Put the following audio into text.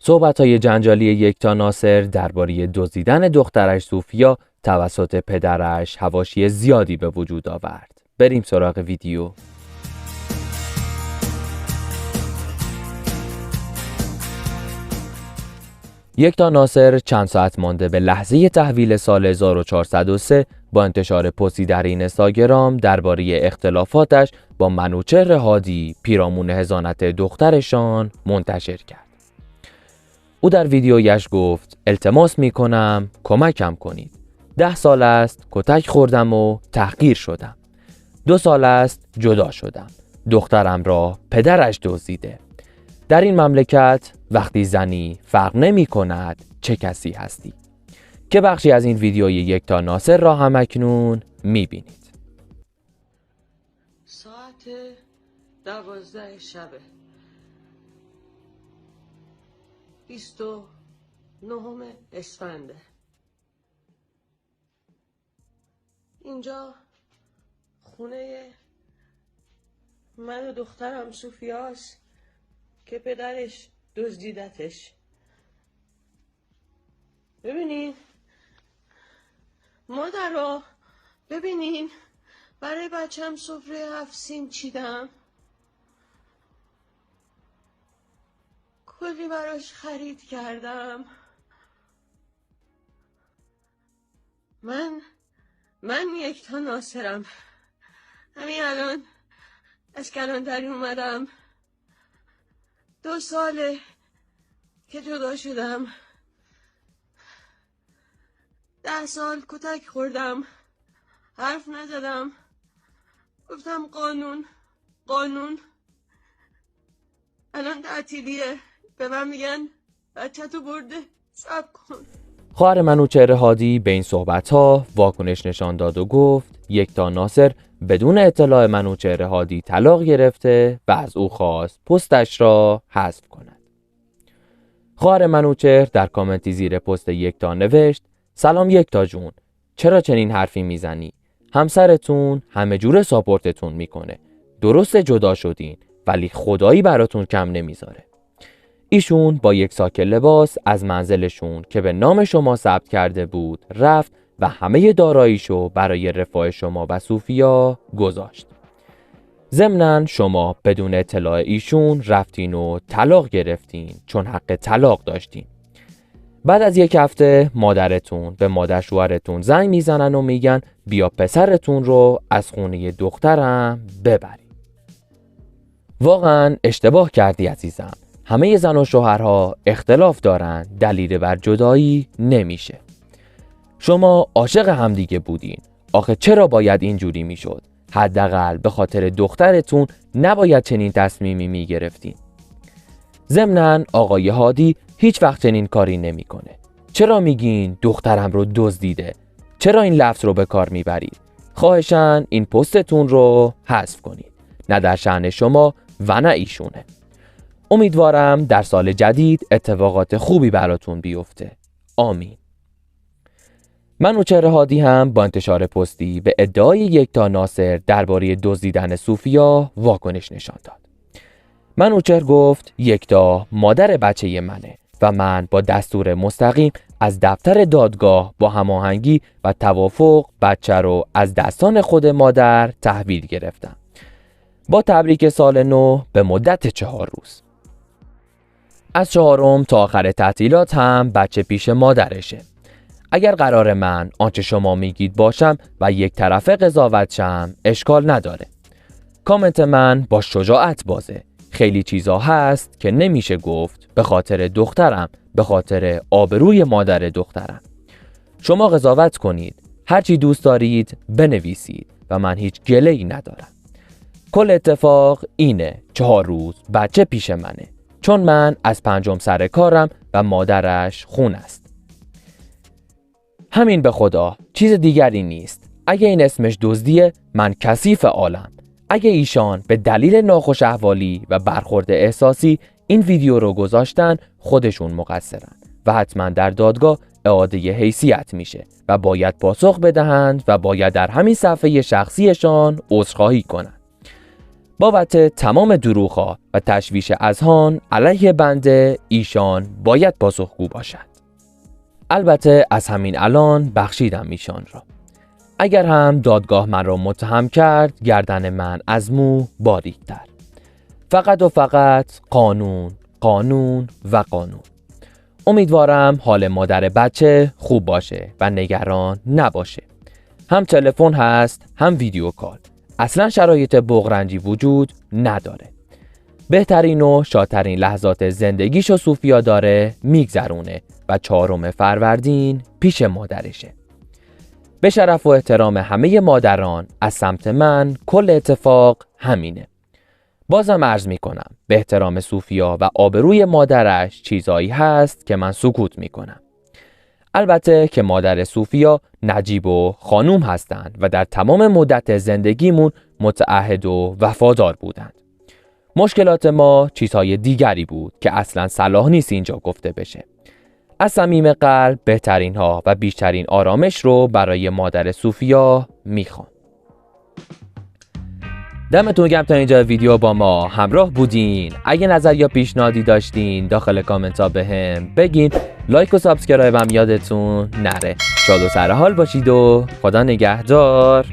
صحبت‌های جنجالی یکتا ناصر درباره دزدیدن دخترش سوفیا توسط پدرش حواشی زیادی به وجود آورد. بریم سراغ ویدیو. یکتا ناصر چند ساعت مانده به لحظه تحویل سال 1403 با انتشار پستی در اینستاگرام درباره اختلافاتش با منوچهر هادی پیرامون حضانت دخترشان منتشر کرد. او در ویدیویش گفت التماس میکنم کمکم کنید. 10 سال است کتک خوردم و تحقیر شدم. 2 سال است جدا شدم. دخترم را پدرش دزدیده. در این مملکت وقتی زنی فرق نمی کند چه کسی هستی. که بخشی از این ویدیوی یکتا ناصر را هم اکنون می بینید. ساعت 12 شب 29 اسفند. اینجا خونه من و دخترم سوفیاست که پدرش دزدیدتش. ببینین مادرها، ببینین برای بچم سفره 7 سین چیدم، کلی براش خرید کردم. من یکتا ناصرم. همین الان از کلانتری اومدم. 2 ساله که جدا شدم. 10 سال کتک خوردم. حرف نزدم. گفتم قانون. الان تعطیلیه. به من میگن بچه تو برده، صبر کن. خواهر منوچهر هادی به این صحبت‌ها واکنش نشان داد و گفت یکتا ناصر بدون اطلاع منوچهر هادی طلاق گرفته و از او خواست پستش را حذف کند. خواهر منوچهر در کامنتی زیر پست یکتا نوشت سلام یکتا جون، چرا چنین حرفی میزنی؟ همسرتون همه جوره ساپورتتون میکنه. درسته جدا شدین ولی خدایی براتون کم نمیذاره. ایشون با یک ساک لباس از منزلشون که به نام شما ثبت کرده بود رفت و همه داراییشو برای رفاه شما و سوفیا گذاشت. ضمناً شما بدون اطلاع ایشون رفتین و طلاق گرفتین چون حق طلاق داشتین. بعد از 1 هفته مادرتون به مادر شوهرتون زنگ میزنن و میگن بیا پسرتون رو از خونه دخترم ببریم. واقعاً اشتباه کردی عزیزم. همه زن و شوهرها اختلاف دارن، دلیل بر جدایی نمیشه. شما عاشق همدیگه بودین. آخه چرا باید اینجوری میشد؟ حداقل به خاطر دخترتون نباید چنین تصمیمی میگرفتین. ضمناً آقای هادی هیچ وقت چنین کاری نمیکنه. چرا میگین دخترم رو دزدیده؟ چرا این لفظ رو به کار میبرید؟ خواهشاً این پستتون رو حذف کنید. نه در شأن شما و نه ایشونه. امیدوارم در سال جدید اتفاقات خوبی براتون بیفته. آمین. منوچهر هادی هم با انتشار پستی به ادعای یکتا ناصر درباره دزدیدن سوفیا واکنش نشان داد. منوچهر گفت یکتا مادر بچه منه و من با دستور مستقیم از دفتر دادگاه با هماهنگی و توافق بچه رو از دستان خود مادر تحویل گرفتم. با تبریک سال نو به مدت 4 روز. از 4م تا آخر تعطیلات هم بچه پیش مادرشه. اگر قرار من آنچه شما میگید باشم و یک طرفه قضاوت شم اشکال نداره. کامنت من با شجاعت بازه. خیلی چیزا هست که نمیشه گفت به خاطر دخترم، به خاطر آبروی مادر دخترم. شما قضاوت کنید، هرچی دوست دارید بنویسید و من هیچ گله‌ای ندارم. کل اتفاق اینه 4 روز بچه پیش منه چون من از 5م سر کارم و مادرش خون است. همین به خدا، چیز دیگری نیست. اگه این اسمش دزدیه من کثیف عالم. اگه ایشان به دلیل ناخوش احوالی و برخورد احساسی این ویدیو رو گذاشتن خودشون مقصرن و حتما در دادگاه اعاده حیثیت میشه و باید پاسخ بدهند و باید در همین صفحه شخصیشان عذرخواهی کنند. بابت تمام دروغ‌ها و تشویش اذهان علیه بنده ایشان باید پاسخگو باشد. البته از همین الان بخشیدم ایشان را. اگر هم دادگاه من را متهم کرد، گردن من از مو باریک‌تر. فقط و فقط قانون، قانون و قانون. امیدوارم حال مادر بچه خوب باشه و نگران نباشه. هم تلفن هست، هم ویدیو کال. اصلا شرایط بغرنجی وجود نداره. بهترین و شادترین لحظات زندگیشو سوفیا داره میگذرونه و 4 فروردین پیش مادرشه. به شرف و احترام همه مادران از سمت من کل اتفاق همینه. بازم عرض میکنم به احترام سوفیا و آبروی مادرش چیزایی هست که من سکوت میکنم. البته که مادر سوفیا نجیب و خانوم هستند و در تمام مدت زندگیمون متعهد و وفادار بودند. مشکلات ما چیزهای دیگری بود که اصلا صلاح نیست اینجا گفته بشه. از صمیم قلب بهترین ها و بیشترین آرامش رو برای مادر سوفیا میخوام. دمتون گرم تا اینجا ویدیو با ما همراه بودین. اگه نظر یا پیشنهادی داشتین داخل کامنت ها بهم بگین. لایک و سابسکرایب هم یادتون نره. شاد و سرحال باشید و خدا نگهدار.